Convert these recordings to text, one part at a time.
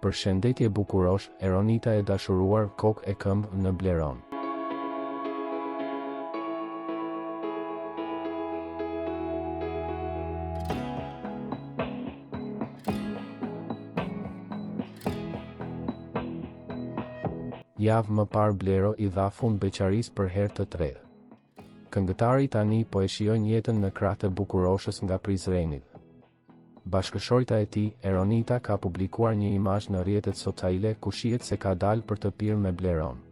Përshëndetje bukurosh, Eronita e dashuruar, kokë e këmbë në Bleron. Javë më parë Blero i dha fund beqarisë për herë të tretë. Këngëtari tani po e shijon jetën në krah të bukuroshës nga Prizrenit. Bashkëshorta e tij, Eronita, ka publikuar një imazh në rrjetet sociale ku shihet se ka dalë për të pirë me Bleron.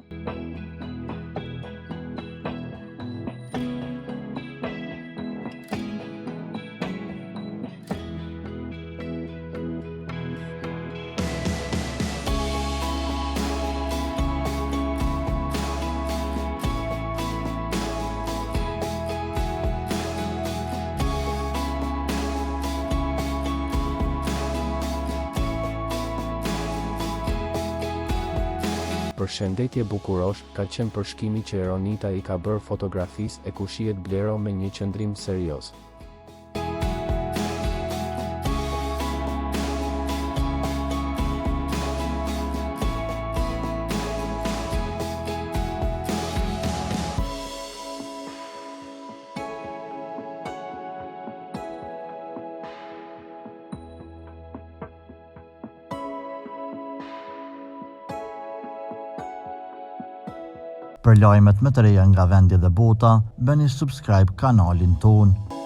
Përshëndetje bukurosh, ka qenë përshkimi që Eronita i ka bërë fotografisë e ku shihet Blero me një qëndrim serioz. Për lajmet më të reja nga vendi dhe bota, bëni subscribe kanalin tonë.